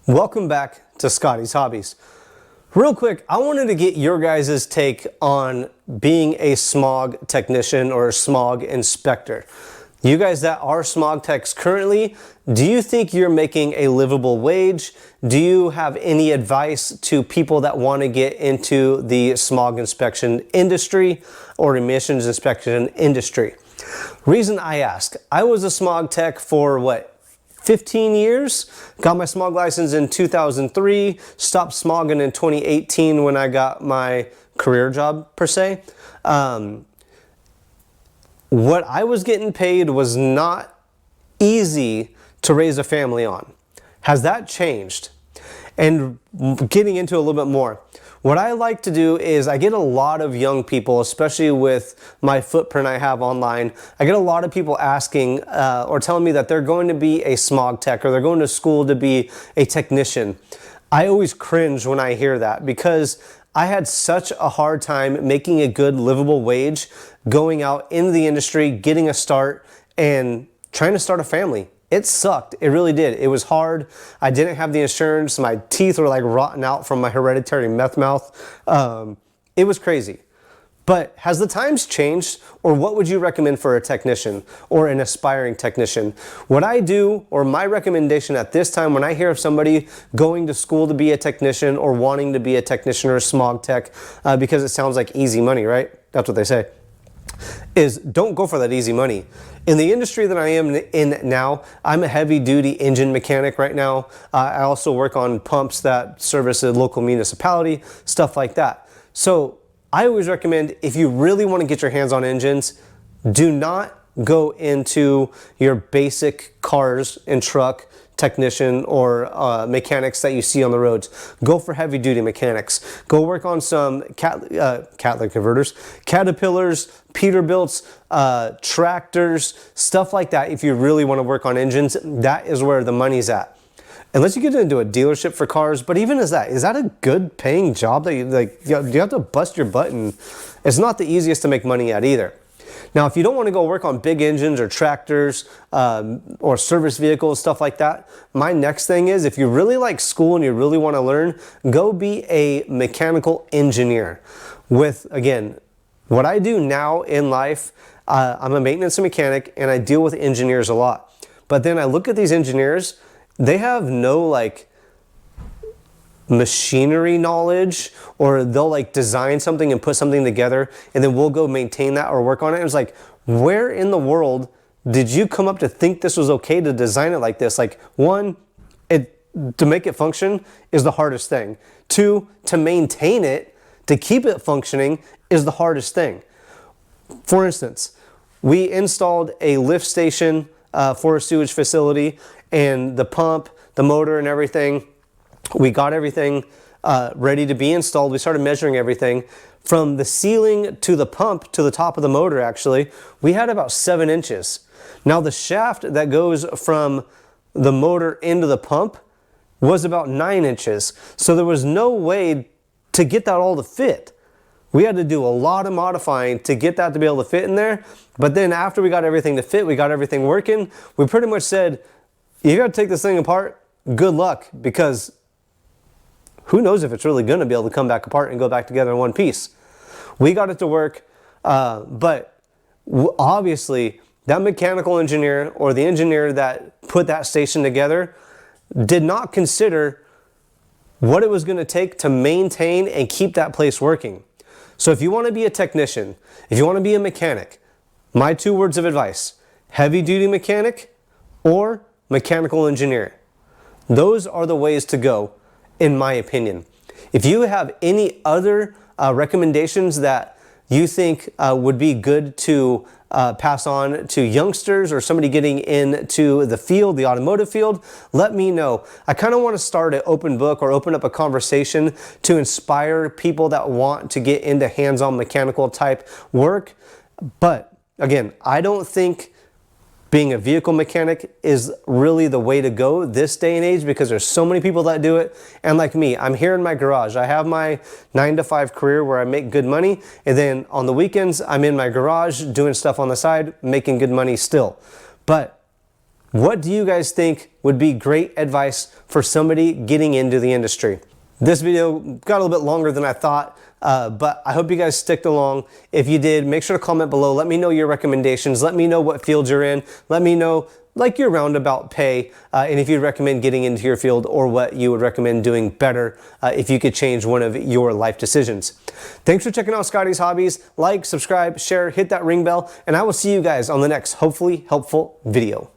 Welcome back to Scotty's Hobbies. Real quick, I wanted to get your guys' take on being a smog technician or a smog inspector. You guys that are smog techs currently, do you think you're making a livable wage? Do you have any advice to people that want to get into the smog inspection industry or emissions inspection industry? Reason I ask, I was a smog tech for 15 years, got my smog license in 2003, stopped smogging in 2018 when I got my career job per se. What I was getting paid was not easy to raise a family on. Has that changed? And getting into a little bit more, what I like to do is I get a lot of young people, especially with my footprint I have online, I get a lot of people asking or telling me that they're going to be a smog tech or they're going to school to be a technician. I always cringe when I hear that because I had such a hard time making a good livable wage, going out into the industry, getting a start, and trying to start a family. It sucked. It really did. It was hard. I didn't have the insurance. My teeth were like rotten out from my hereditary meth mouth. It was crazy. But has the times changed, or what would you recommend for a technician or an aspiring technician? What I do, or my recommendation at this time when I hear of somebody going to school to be a technician or wanting to be a technician or a smog tech, because it sounds like easy money, right? That's what they say, is don't go for that easy money. In the industry that I am in now, I'm a heavy duty engine mechanic right now. I also work on pumps that service a local municipality, stuff like that. So I always recommend, if you really want to get your hands on engines, do not go into your basic cars and truck technician or mechanics that you see on the roads. Go for heavy duty mechanics. Go work on some catalytic converters, Caterpillars, Peterbilts, tractors, stuff like that. If you really want to work on engines, that is where the money's at. Unless you get into a dealership for cars, but even is that a good paying job that you have to bust your butt, and it's not the easiest to make money at either. Now, if you don't want to go work on big engines or tractors or service vehicles, stuff like that, my next thing is, if you really like school and you really want to learn, go be a mechanical engineer. With, again, what I do now in life, I'm a maintenance mechanic and I deal with engineers a lot. But then I look at these engineers, they have no machinery knowledge, or they'll design something and put something together and then we'll go maintain that or work on it. It's like, where in the world did you come up to think this was okay to design it like this? One, to make it function is the hardest thing. Two, to maintain it, to keep it functioning is the hardest thing. For instance, we installed a lift station for a sewage facility, and the pump, the motor and everything, we got everything ready to be installed. We started measuring everything. From the ceiling to the pump to the top of the motor, actually, we had about 7 inches. Now the shaft that goes from the motor into the pump was about 9 inches. So there was no way to get that all to fit. We had to do a lot of modifying to get that to be able to fit in there. But then after we got everything to fit, we got everything working, we pretty much said, you got to take this thing apart. Good luck, because who knows if it's really going to be able to come back apart and go back together in one piece. We got it to work, but obviously that mechanical engineer or the engineer that put that station together did not consider what it was going to take to maintain and keep that place working. So if you want to be a technician, if you want to be a mechanic, my 2 words of advice: heavy duty mechanic or mechanical engineer. Those are the ways to go, in my opinion. If you have any other recommendations that you think would be good to pass on to youngsters or somebody getting into the field, the automotive field, let me know. I kind of want to start an open book or open up a conversation to inspire people that want to get into hands-on mechanical type work. But again, I don't think being a vehicle mechanic is really the way to go this day and age, because there's so many people that do it. And like me, I'm here in my garage. I have my 9-to-5 career where I make good money, and then on the weekends I'm in my garage doing stuff on the side, making good money still. But What do you guys think would be great advice for somebody getting into the industry? This video got a little bit longer than I thought, but I hope you guys sticked along. If you did, make sure to comment below. Let me know your recommendations. Let me know what fields you're in. Let me know like your roundabout pay, and if you'd recommend getting into your field, or what you would recommend doing better if you could change one of your life decisions. Thanks for checking out Scotty's Hobbies. Like, subscribe, share, hit that ring bell, and I will see you guys on the next hopefully helpful video.